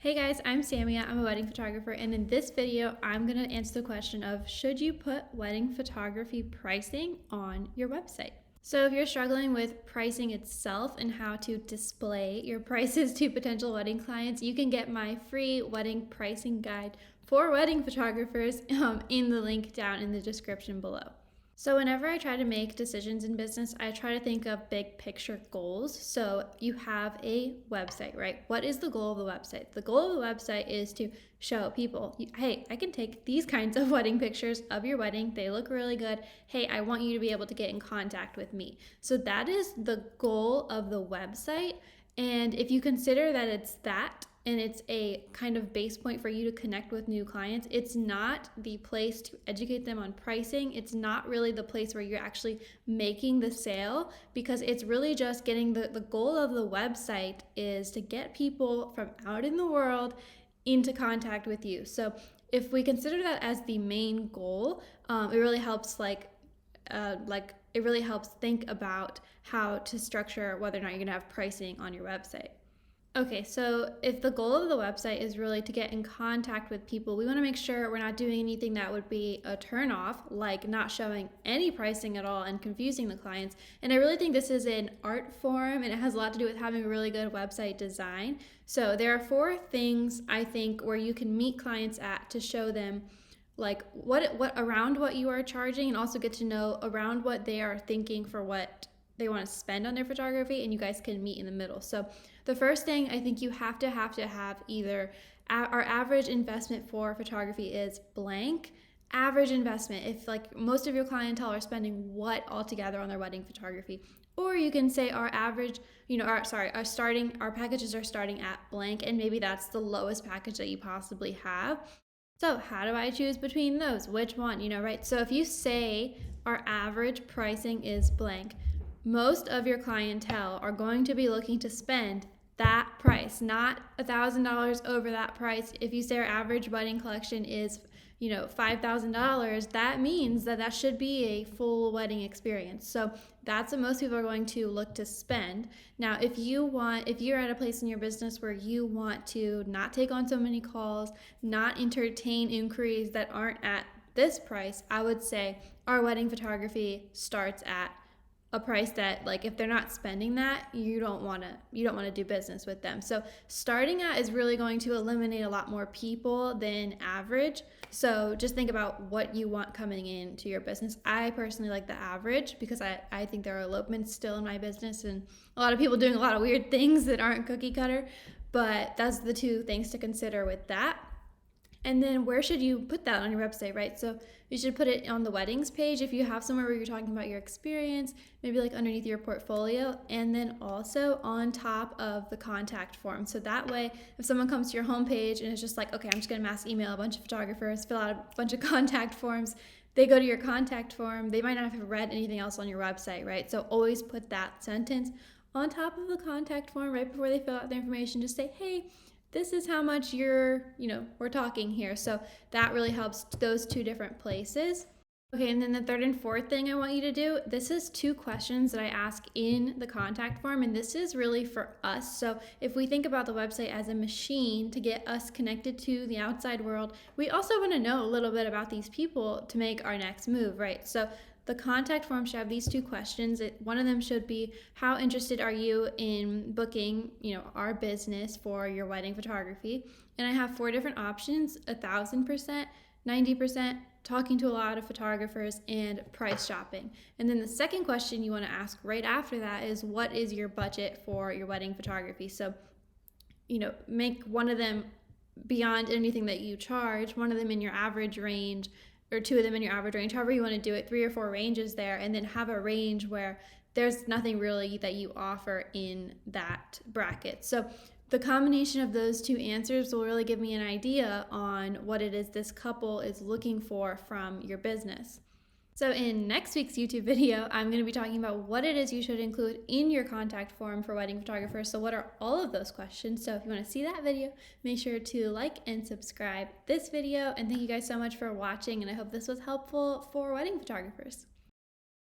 Hey guys, I'm Samia. I'm a wedding photographer, and in this video, I'm going to answer the question of should you put wedding photography pricing on your website? So, if you're struggling with pricing itself and how to display your prices to potential wedding clients, you can get my free wedding pricing guide for wedding photographers in the link down in the description below. So, whenever I try to make decisions in business, I try to think of big picture goals. So, you have a website, right? What is the goal of the website? The goal of the website is to show people, hey, I can take these kinds of wedding pictures of your wedding. They look really good. Hey, I want you to be able to get in contact with me. So, that is the goal of the website. And if you consider that it's that, and it's a kind of base point for you to connect with new clients, it's not the place to educate them on pricing. It's not really the place where you're actually making the sale, because it's really just getting the goal of the website is to get people from out in the world into contact with you. So if we consider that as the main goal, it really helps it really helps think about how to structure whether or not you're gonna have pricing on your website. Okay, so if the goal of the website is really to get in contact with people, we want to make sure we're not doing anything that would be a turnoff, like not showing any pricing at all and confusing the clients. And I really think this is an art form, and it has a lot to do with having a really good website design. So there are 4 things I think where you can meet clients at to show them like what around what you are charging, and also get to know around what they are thinking for what they want to spend on their photography, and you guys can meet in the middle. So the first thing I think you have to have either our average investment for photography is blank. Average investment, if like most of your clientele are spending what altogether on their wedding photography, or you can say our average, our packages are starting at blank, and maybe that's the lowest package that you possibly have. So how do I choose between those? Which one, right? So if you say our average pricing is blank, most of your clientele are going to be looking to spend that price, not $1,000 over that price. If you say our average wedding collection is, $5,000, that means that should be a full wedding experience. So that's what most people are going to look to spend. Now, if you're at a place in your business where you want to not take on so many calls, not entertain inquiries that aren't at this price, I would say our wedding photography starts at a price that, like, if they're not spending that, you don't want to do business with them. So starting at is really going to eliminate a lot more people than average. So just think about what you want coming into your business. I personally like the average because I think there are elopements still in my business, and a lot of people doing a lot of weird things that aren't cookie cutter. But that's the 2 things to consider with that. And then where should you put that on your website, right? So you should put it on the weddings page if you have somewhere where you're talking about your experience, maybe like underneath your portfolio, and then also on top of the contact form. So that way, if someone comes to your homepage and it's just like, okay, I'm just gonna mass email a bunch of photographers, fill out a bunch of contact forms, they go to your contact form, they might not have read anything else on your website, right? So always put that sentence on top of the contact form right before they fill out the information. Just say, hey, this is how much we're talking here. So that really helps those 2 different places. Okay, and then the 3rd and 4th thing I want you to do, this is 2 questions that I ask in the contact form, and this is really for us. So if we think about the website as a machine to get us connected to the outside world, we also want to know a little bit about these people to make our next move, right? So the contact form should have these 2 questions. One of them should be, how interested are you in booking, our business for your wedding photography? And I have 4 different options: 1,000%, 90%, talking to a lot of photographers, and price shopping. And then the second question you want to ask right after that is, what is your budget for your wedding photography? So, make one of them beyond anything that you charge, one of them in your average range, or 2 of them in your average range, however you want to do it, 3 or 4 ranges there, and then have a range where there's nothing really that you offer in that bracket. So the combination of those 2 answers will really give me an idea on what it is this couple is looking for from your business. So in next week's YouTube video, I'm going to be talking about what it is you should include in your contact form for wedding photographers. So what are all of those questions? So if you want to see that video, make sure to like and subscribe this video. And thank you guys so much for watching, and I hope this was helpful for wedding photographers.